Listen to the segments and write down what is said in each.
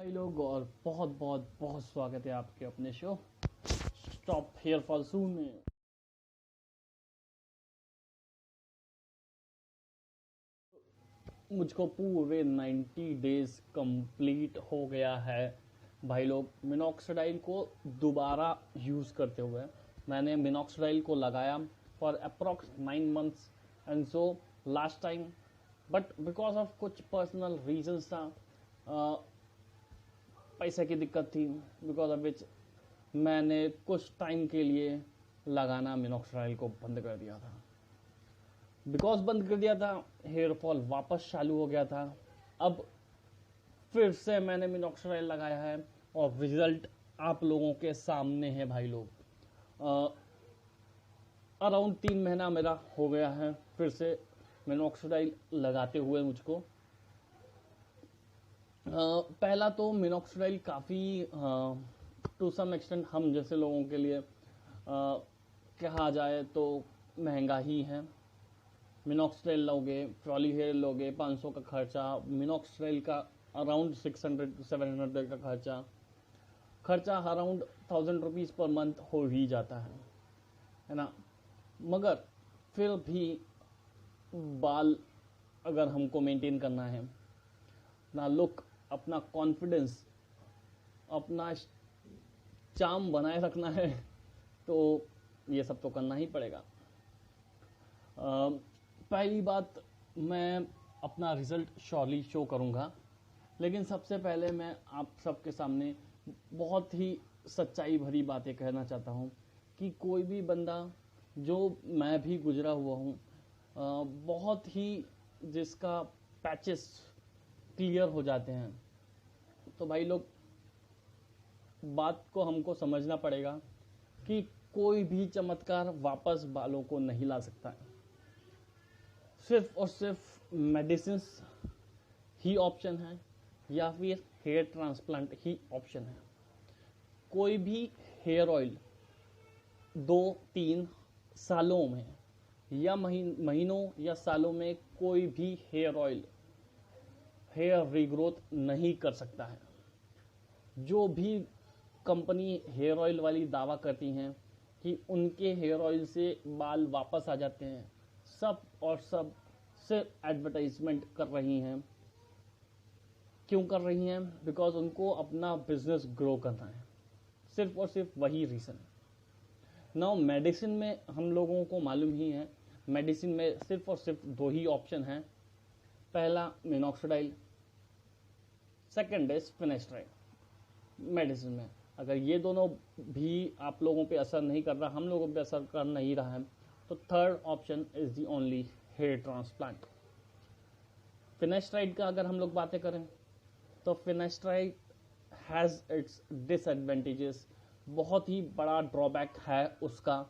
भाई लोग, और बहुत बहुत बहुत स्वागत है आपके अपने शो स्टॉप हेयर फॉल सून में। मुझको पूरे 90 डेज कंप्लीट हो गया है भाई लोग, मिनॉक्सिडाइल को दोबारा यूज़ करते हुए। मैंने मिनॉक्सिडाइल को लगाया for approx 9 months and so last time, but because of कुछ पर्सनल रीजंस था, पैसे की दिक्कत थी, बिकॉज ऑफ विच मैंने कुछ टाइम के लिए लगाना मिनॉक्सिडाइल को बंद कर दिया था। बिकॉज बंद कर दिया था, हेयर फॉल वापस चालू हो गया था। अब फिर से मैंने मिनॉक्सिडाइल लगाया है और रिजल्ट आप लोगों के सामने है भाई लोग। अराउंड 3 महीना मेरा हो गया है फिर से मिनॉक्सिडाइल लगाते हुए मुझको। पहला तो मिनॉक्सिडाइल काफ़ी टू सम एक्सटेंट हम जैसे लोगों के लिए कहा जाए तो महंगा ही है। मिनॉक्सिडाइल लोगे, ट्रॉली हेयर लोगे, 500 का खर्चा, मिनॉक्सिडाइल का अराउंड 600 to 700 का खर्चा अराउंड 1000 रुपीज़ पर मंथ हो ही जाता है ना। मगर फिर भी बाल अगर हमको मेंटेन करना है, अपना लुक, अपना कॉन्फिडेंस, अपना चार्म बनाए रखना है, तो ये सब तो करना ही पड़ेगा। पहली बात, मैं अपना रिजल्ट श्योरली शो करूंगा, लेकिन सबसे पहले मैं आप सबके सामने बहुत ही सच्चाई भरी बातें कहना चाहता हूँ कि कोई भी बंदा, जो मैं भी गुजरा हुआ हूँ, बहुत ही जिसका पैचेस क्लियर हो जाते हैं, तो भाई लोग बात को हमको समझना पड़ेगा कि कोई भी चमत्कार वापस बालों को नहीं ला सकता है। सिर्फ और सिर्फ मेडिसिन ही ऑप्शन है या फिर हेयर ट्रांसप्लांट ही ऑप्शन है। कोई भी हेयर ऑयल 2-3 सालों में या महीनों या सालों में कोई भी हेयर ऑयल हेयर रीग्रोथ नहीं कर सकता है। जो भी कंपनी हेयर ऑयल वाली दावा करती हैं कि उनके हेयर ऑयल से बाल वापस आ जाते हैं, सब और सब सिर्फ एडवर्टाइजमेंट कर रही हैं। क्यों कर रही हैं? बिकॉज उनको अपना बिजनेस ग्रो करना है, सिर्फ और सिर्फ वही रीज़न है। नाउ मेडिसिन में हम लोगों को मालूम ही है, मेडिसिन में सिर्फ और सिर्फ 2 ही ऑप्शन हैं। पहला मिनॉक्सिडाइल, सेकंड इज फिनेस्ट्राइड। मेडिसिन में अगर ये दोनों भी आप लोगों पे असर नहीं कर रहा, हम लोगों पे असर कर नहीं रहा है, तो third option is the only hair transplant. Finasteride का अगर हम लोग बातें करें तो फिनेस्ट्राइड हैज़ इट्स डिसएडवांटेजेस, बहुत ही बड़ा ड्रॉबैक है उसका।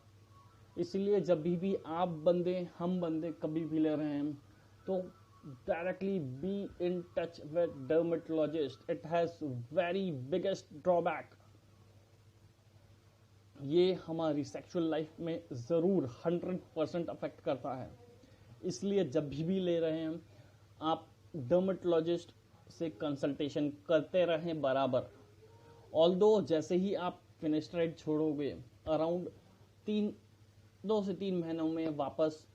इसलिए जब भी आप बंदे, हम बंदे कभी भी ले रहे हैं, तो directly be in touch with dermatologist. It has very biggest drawback. ये हमारी सेक्सुअल लाइफ में ज़रूर 100% अफेक्ट करता है। इसलिए जब भी ले रहे हैं, आप डर्मेटोलॉजिस्ट से कंसल्टेशन करते रहें बराबर। ऑल्दो जैसे ही आप फिनेस्ट्राइड छोड़ोगे, अराउंड 2 से 3 महीनों में वापस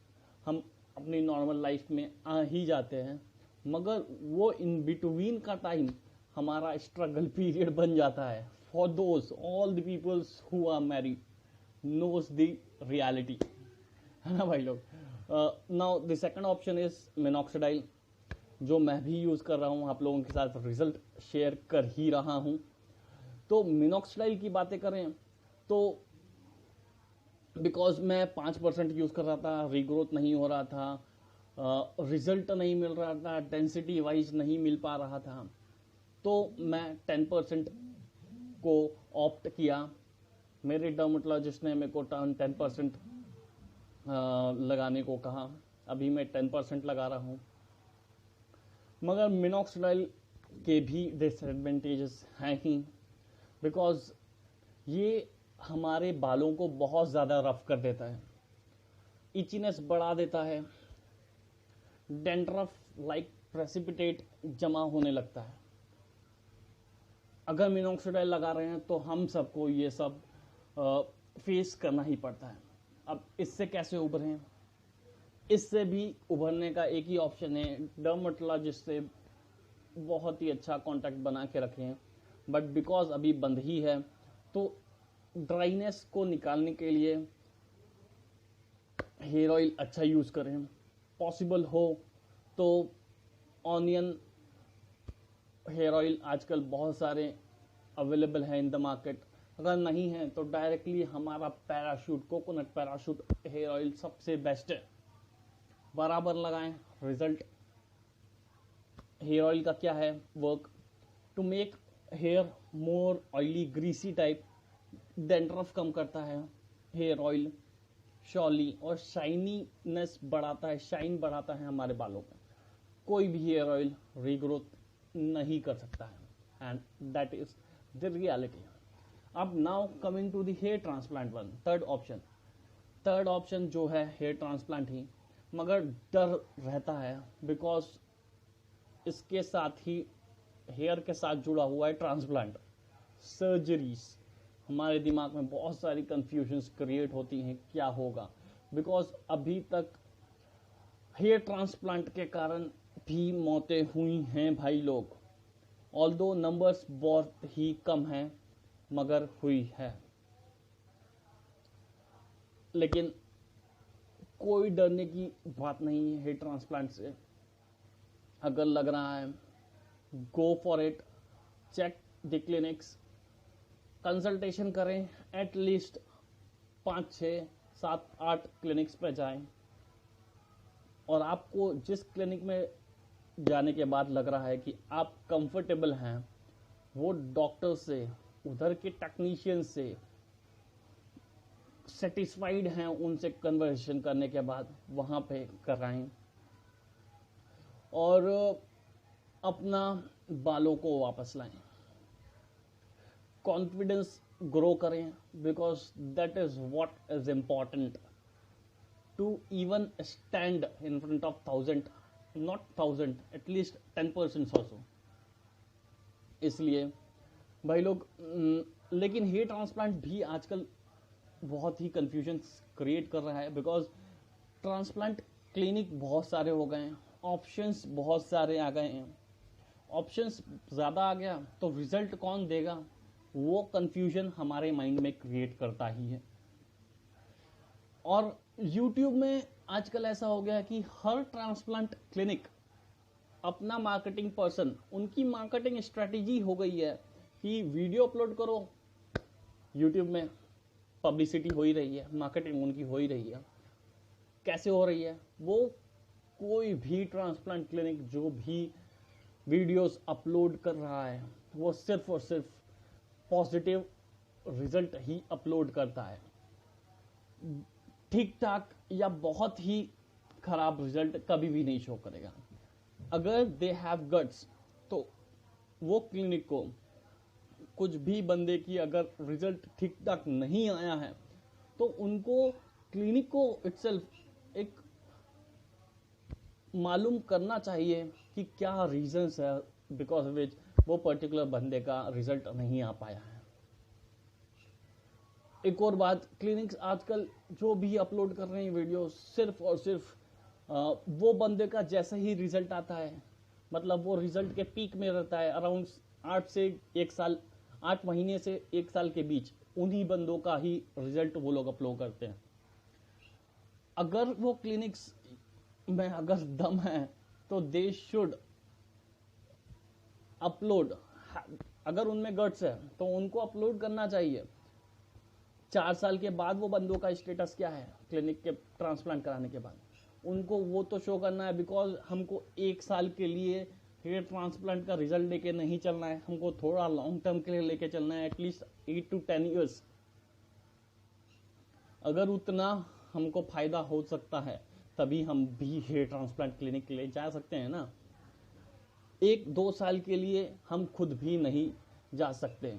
हम अपनी नॉर्मल लाइफ में आ ही जाते हैं, मगर वो इन बिटवीन का टाइम हमारा स्ट्रगल पीरियड बन जाता है। For those all the peoples who are married knows the reality, है ना भाई लोग। Now the second option is minoxidil, जो मैं भी यूज़ कर रहा हूँ, आप लोगों के साथ रिजल्ट शेयर कर ही रहा हूँ। तो मिनॉक्सिडाइल की बातें करें तो बिकॉज मैं 5% यूज़ कर रहा था, रीग्रोथ नहीं हो रहा था, रिजल्ट नहीं मिल रहा था, डेंसिटी वाइज नहीं मिल पा रहा था, तो मैं 10% को ऑप्ट किया। मेरे डर्मेटोलॉजिस्ट ने मेरे को 10% लगाने को कहा। अभी मैं 10% लगा रहा हूँ। मगर मिनॉक्सिडाइल के भी डिसएडवांटेजेस हैं ही, बिकॉज ये हमारे बालों को बहुत ज़्यादा रफ कर देता है, इचीनेस बढ़ा देता है, डेंड्रफ लाइक प्रेसिपिटेट जमा होने लगता है। अगर मिनॉक्सिडाइल लगा रहे हैं तो हम सबको ये सब फेस करना ही पड़ता है। अब इससे कैसे उभरें? इससे भी उभरने का एक ही ऑप्शन है, डर्मेटोलॉजिस्ट से बहुत ही अच्छा कांटेक्ट बना के रखें। बट बिकॉज अभी बंद ही है, तो ड्राइनेस को निकालने के लिए हेयर ऑयल अच्छा यूज़ करें। पॉसिबल हो तो ऑनियन हेयर ऑयल आजकल बहुत सारे अवेलेबल हैं इन द मार्केट। अगर नहीं है तो डायरेक्टली हमारा Parachute, coconut Parachute hair oil सबसे बेस्ट है। बराबर लगाएं, रिजल्ट। हेयर ऑयल का क्या है work? To make hair more oily greasy type, dandruff कम करता है हेयर ऑयल श्योरली, और शाइनीनेस बढ़ाता है, शाइन बढ़ाता है हमारे बालों में। कोई भी हेयर ऑयल रीग्रोथ नहीं कर सकता है, and that is the reality. अब now coming to the hair transplant one, third option जो है हेयर ट्रांसप्लांट ही, मगर डर रहता है बिकॉज इसके साथ ही हेयर के साथ जुड़ा हुआ है ट्रांसप्लांट, सर्जरीज। हमारे दिमाग में बहुत सारी कंफ्यूजन्स क्रिएट होती हैं, क्या होगा? बिकॉज अभी तक हेयर ट्रांसप्लांट के कारण भी मौतें हुई हैं भाई लोग, ऑल्दो नंबर्स बहुत ही कम हैं, मगर हुई है। लेकिन कोई डरने की बात नहीं है हेयर ट्रांसप्लांट से। अगर लग रहा है, go for it, check the clinics, consultation करें, एटलीस्ट 5, 6, 7, 8 क्लिनिक्स पे जाएं, और आपको जिस क्लिनिक में जाने के बाद लग रहा है कि आप कंफर्टेबल हैं, वो डॉक्टर से, उधर के टेक्नीशियन से सेटिस्फाइड हैं, उनसे कन्वर्सेशन करने के बाद वहाँ पे कराएं, और अपना बालों को वापस लाएं। कॉन्फिडेंस ग्रो करें, because that is what is important to even stand in front of 1000, not 1000, at least 10% also. इसलिए भाई लोग, लेकिन हेयर ट्रांसप्लांट भी आजकल बहुत ही कंफ्यूजन क्रिएट कर रहा है, बिकॉज ट्रांसप्लांट क्लिनिक बहुत सारे हो गए हैं, ऑप्शंस बहुत सारे आ गए हैं। ऑप्शंस ज़्यादा आ गया तो रिजल्ट कौन देगा, वो कंफ्यूजन हमारे माइंड में क्रिएट करता ही है। और YouTube में आजकल ऐसा हो गया कि हर ट्रांसप्लांट क्लिनिक अपना मार्केटिंग पर्सन, उनकी मार्केटिंग स्ट्रेटेजी हो गई है कि वीडियो अपलोड करो, YouTube में पब्लिसिटी हो ही रही है, मार्केटिंग उनकी हो ही रही है। कैसे हो रही है वो? कोई भी ट्रांसप्लांट क्लिनिक जो भी वीडियोस अपलोड कर रहा है, वो सिर्फ और सिर्फ पॉजिटिव रिजल्ट ही अपलोड करता है। ठीक ठाक या बहुत ही खराब रिजल्ट कभी भी नहीं शो करेगा। अगर दे हैव गट्स, तो वो क्लिनिक को कुछ भी बंदे की अगर रिजल्ट ठीक ठाक नहीं आया है, तो उनको क्लिनिक को इटसेल्फ एक मालूम करना चाहिए कि क्या रीजंस है बिकॉज ऑफ विच वो पर्टिकुलर बंदे का रिजल्ट नहीं आ पाया है। एक और बात, क्लिनिक्स आजकल जो भी अपलोड कर रहे हैं वीडियो, सिर्फ और सिर्फ वो बंदे का जैसा ही रिजल्ट आता है, मतलब वो रिजल्ट के पीक में रहता है, अराउंड 8 महीने से 1 साल के बीच, उन्हीं बंदों का ही रिजल्ट वो लोग अपलोड करते हैं। अगर वो क्लिनिक्स में अगर दम है तो दे शुड अपलोड, अगर उनमें गट्स है तो उनको अपलोड करना चाहिए। 4 साल के बाद वो बंदों का स्टेटस क्या है क्लिनिक के ट्रांसप्लांट कराने के बाद, उनको वो तो शो करना है। बिकॉज हमको 1 साल के लिए हेयर ट्रांसप्लांट का रिजल्ट लेके नहीं चलना है, हमको थोड़ा लॉन्ग टर्म के लिए लेके चलना है, एटलीस्ट 8 to 10 ईयर्स। अगर उतना हमको फायदा हो सकता है तभी हम भी हेयर ट्रांसप्लांट क्लिनिक के लिए जा सकते हैं ना। 1-2 साल के लिए हम खुद भी नहीं जा सकते,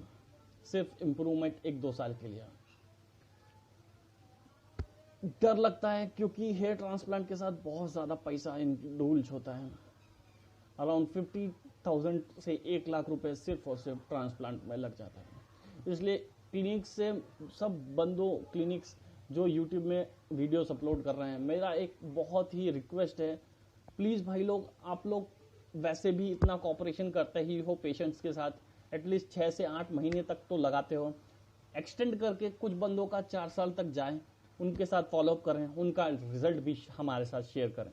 सिर्फ इम्प्रूवमेंट 1-2 साल के लिए। डर लगता है क्योंकि हेयर ट्रांसप्लांट के साथ बहुत ज़्यादा पैसा इंक्लूड होता है, अराउंड 50,000 से 1 लाख रुपए सिर्फ और सिर्फ ट्रांसप्लांट में लग जाता है। इसलिए क्लिनिक से सब बंदों, क्लिनिक्स जो यूट्यूब में वीडियोस अपलोड कर रहे हैं, मेरा एक बहुत ही रिक्वेस्ट है, प्लीज़ भाई लोग, आप लोग वैसे भी इतना कॉपरेशन करते ही हो पेशेंट्स के साथ, एटलीस्ट 6 से 8 महीने तक तो लगाते हो, एक्सटेंड करके कुछ बंदों का 4 साल तक जाए, उनके साथ फॉलोअप करें, उनका रिजल्ट भी हमारे साथ शेयर करें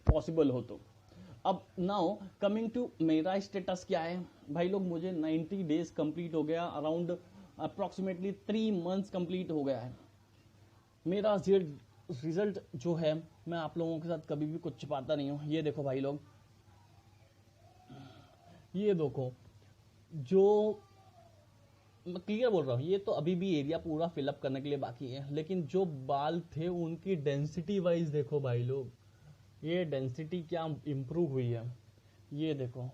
पॉसिबल हो तो। अब नाउ कमिंग टू मेरा स्टेटस क्या है भाई लोग, मुझे 90 डेज कंप्लीट हो गया, अराउंड अप्रॉक्सीमेटली 3 मंथ्स कंप्लीट हो गया है। मेरा रिजल्ट जो है, मैं आप लोगों के साथ कभी भी कुछ छिपाता नहीं हूँ। ये देखो भाई लोग, ये देखो, जो मैं क्लियर बोल रहा हूँ, ये तो अभी भी एरिया पूरा फिलअप करने के लिए बाकी है, लेकिन जो बाल थे उनकी डेंसिटी वाइज देखो भाई लोग, ये डेंसिटी क्या इम्प्रूव हुई है। ये देखो,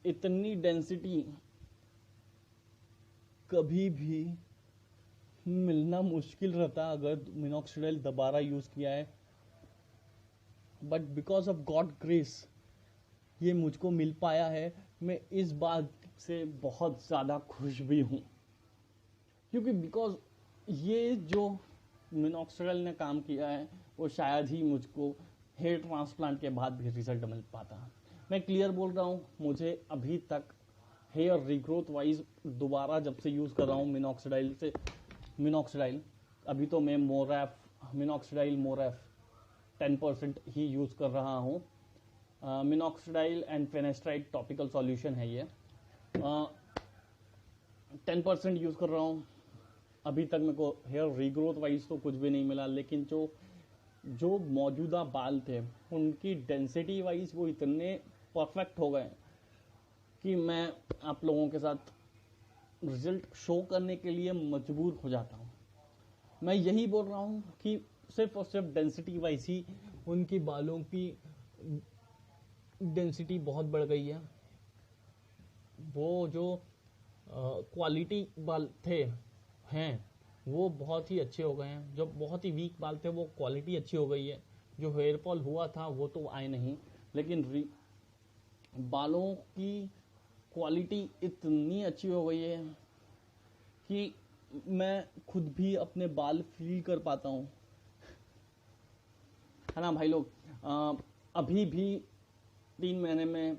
इतनी डेंसिटी कभी भी मिलना मुश्किल रहता अगर मिनॉक्सिडिल दोबारा यूज किया है, but because of God grace ये मुझको मिल पाया है। मैं इस बात से बहुत ज़्यादा खुश भी हूँ, क्योंकि बिकॉज ये जो मिनॉक्सिडिल ने काम किया है वो शायद ही मुझको हेयर ट्रांसप्लांट के बाद भी रिजल्ट मिल पाता। मैं क्लियर बोल रहा हूँ, मुझे अभी तक हेयर रिग्रोथ वाइज दोबारा जब से यूज़ कर रहा हूँ मिनॉक्सिडिल, अभी तो मैं मिनॉक्सिडिल मोरैफ 10% ही यूज़ कर रहा हूँ। मिनॉक्सिडिल एंड फेनेस्ट्राइड टॉपिकल सॉल्यूशन है ये, 10% यूज़ कर रहा हूँ। अभी तक मेरे को हेयर रीग्रोथ वाइज तो कुछ भी नहीं मिला, लेकिन जो मौजूदा बाल थे उनकी डेंसिटी वाइज वो इतने परफेक्ट हो गए कि मैं आप लोगों के साथ रिजल्ट शो करने के लिए मजबूर हो जाता हूँ। मैं यही बोल रहा हूँ कि सिर्फ और सिर्फ डेंसिटी वाइज ही उनकी बालों की डेंसिटी बहुत बढ़ गई है। वो जो क्वालिटी बाल हैं वो बहुत ही अच्छे हो गए हैं, जो बहुत ही वीक बाल थे वो क्वालिटी अच्छी हो गई है। जो हेयर फॉल हुआ था वो तो आए नहीं, लेकिन बालों की क्वालिटी इतनी अच्छी हो गई है कि मैं खुद भी अपने बाल फील कर पाता हूँ, है ना भाई लोग। अभी भी 3 महीने में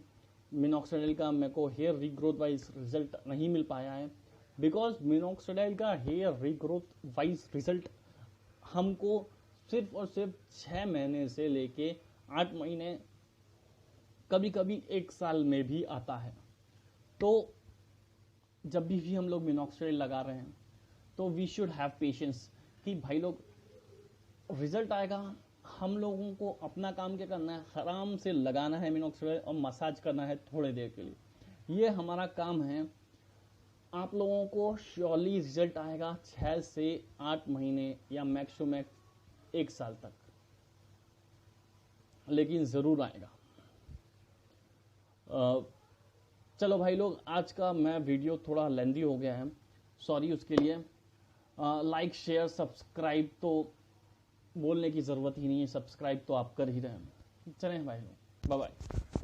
मिनॉक्सिडिल का मेरे को हेयर रीग्रोथ वाइज रिजल्ट नहीं मिल पाया है, बिकॉज मिनॉक्सिडिल का हेयर रीग्रोथ वाइज रिजल्ट हमको सिर्फ और सिर्फ 6 महीने से लेके 8 महीने, कभी कभी 1 साल में भी आता है। तो जब भी हम लोग मिनॉक्सिडिल लगा रहे हैं तो वी शुड हैव पेशेंस कि भाई लोग रिजल्ट आएगा। हम लोगों को अपना काम क्या करना है, आराम से लगाना है मिनॉक्सिडिल और मसाज करना है थोड़े देर के लिए। ये हमारा काम है। आप लोगों को श्योरली रिजल्ट आएगा 6 से 8 महीने या मैक्स टू मैक्स 1 साल तक, लेकिन ज़रूर आएगा। चलो भाई लोग, आज का मैं वीडियो थोड़ा लेंदी हो गया है, सॉरी उसके लिए। लाइक शेयर सब्सक्राइब तो बोलने की ज़रूरत ही नहीं है, सब्सक्राइब तो आप कर ही रहे हैं। चलें भाई लोग, बाय बाय।